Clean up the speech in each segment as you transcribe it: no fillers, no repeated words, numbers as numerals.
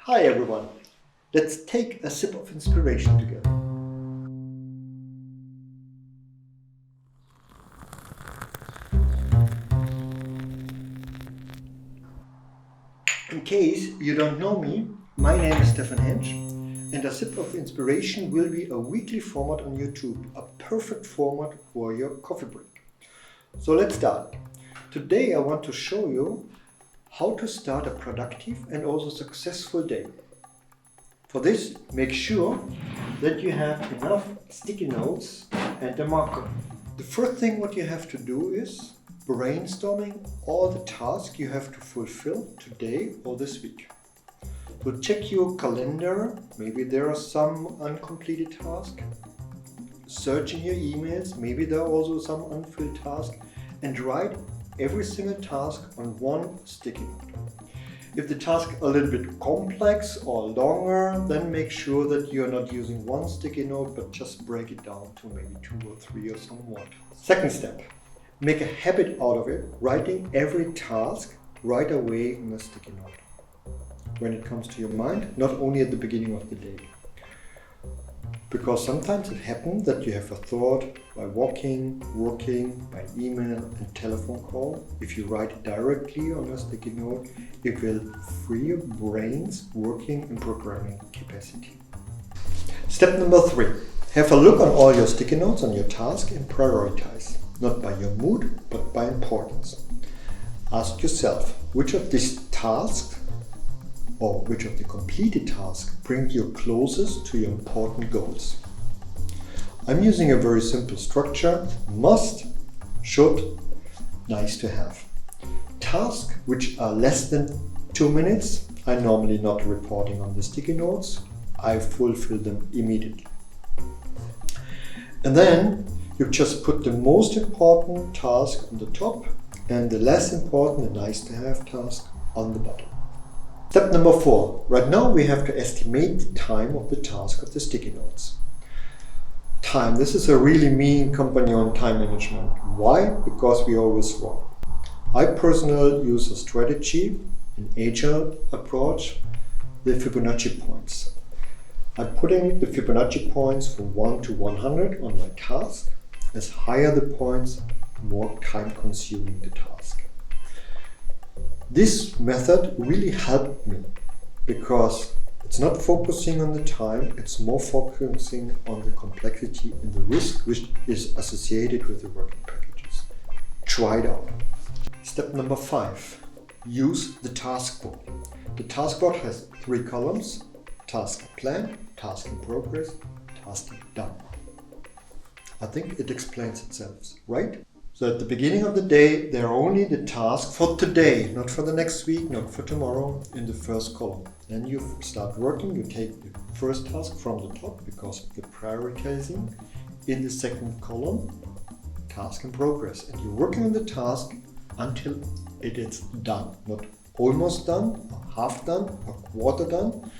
Hi everyone, let's take a sip of inspiration together. In case you don't know me, my name is Stefan Hensch, and a sip of inspiration will be a weekly format on YouTube, a perfect format for your coffee break. So let's start. Today I want to show you how to start a productive and also successful day. For this, make sure that you have enough sticky notes and a marker. The first thing what you have to do is brainstorming all the tasks you have to fulfill today or this week. So check your calendar, maybe there are some uncompleted tasks. Search in your emails, maybe there are also some unfilled tasks, and write every single task on one sticky note. If the task is a little bit complex or longer, then make sure that you're not using one sticky note, but just break it down to maybe 2 or 3 or some more. Second step, make a habit out of it, writing every task right away in a sticky note. When it comes to your mind, not only at the beginning of the day. Because sometimes it happens that you have a thought by walking, working, by email and telephone call. If you write it directly on a sticky note, it will free your brain's working and programming capacity. Step number 3. Have a look on all your sticky notes on your task and prioritize. Not by your mood, but by importance. Ask yourself, which of these tasks or which of the completed tasks bring you closest to your important goals. I'm using a very simple structure: must, should, nice to have. Tasks which are less than 2 minutes, I'm normally not reporting on the sticky notes. I fulfill them immediately. And then you just put the most important task on the top and the less important and nice to have task on the bottom. Step number 4. Right now we have to estimate the time of the task of the sticky notes. Time. This is a really mean company on time management. Why? Because we always wrong. I personally use a strategy, an agile approach, the Fibonacci points. I'm putting the Fibonacci points from 1 to 100 on my task. As higher the points, more time consuming the task. This method really helped me because it's not focusing on the time, it's more focusing on the complexity and the risk which is associated with the working packages. Try it out. Step number 5. Use the taskbar. The taskbar has 3 columns: task plan, task in progress, task done. I think it explains itself, right? So at the beginning of the day, there are only the tasks for today, not for the next week, not for tomorrow, in the first column. Then you start working, you take the first task from the top because of the prioritizing. In the second column, task in progress. And you're working on the task until it is done. Not almost done, or half done, or quarter done.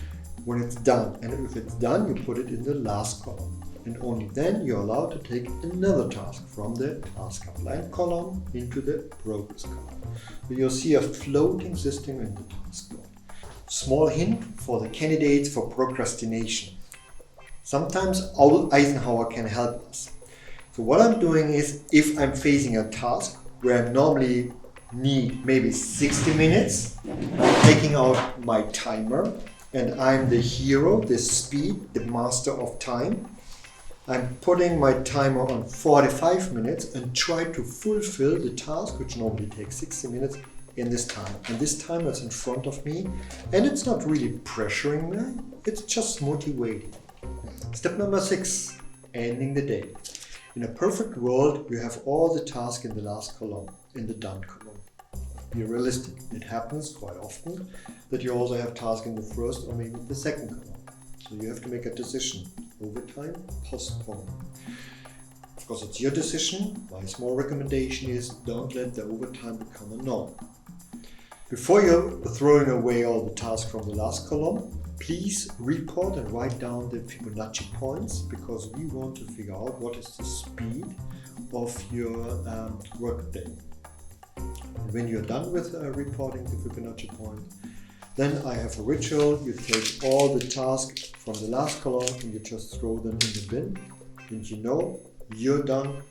When it's done. And if it's done, you put it in the last column. And only then you're allowed to take another task from the task outline column into the progress column. So you'll see a floating system in the task bar. Small hint for the candidates for procrastination. Sometimes Eisenhower can help us. So what I'm doing is, if I'm facing a task where I normally need maybe 60 minutes, I'm taking out my timer and I'm the hero, the speed, the master of time. I'm putting my timer on 45 minutes and try to fulfill the task, which normally takes 60 minutes, in this time. And this timer is in front of me, and it's not really pressuring me, it's just motivating. Step number 6, ending the day. In a perfect world, you have all the tasks in the last column, in the done column. Be realistic. It happens quite often that you also have tasks in the first or maybe the second column. So you have to make a decision. Overtime, postpone. Of course, it's your decision. My small recommendation is, don't let the overtime become a norm. Before you're throwing away all the tasks from the last column, please report and write down the Fibonacci points, because we want to figure out what is the speed of your work day. And when you're done with reporting the Fibonacci point, Then I have a ritual. You take all the tasks from the last column and you just throw them in the bin. And you know you're done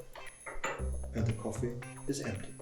and the coffee is empty.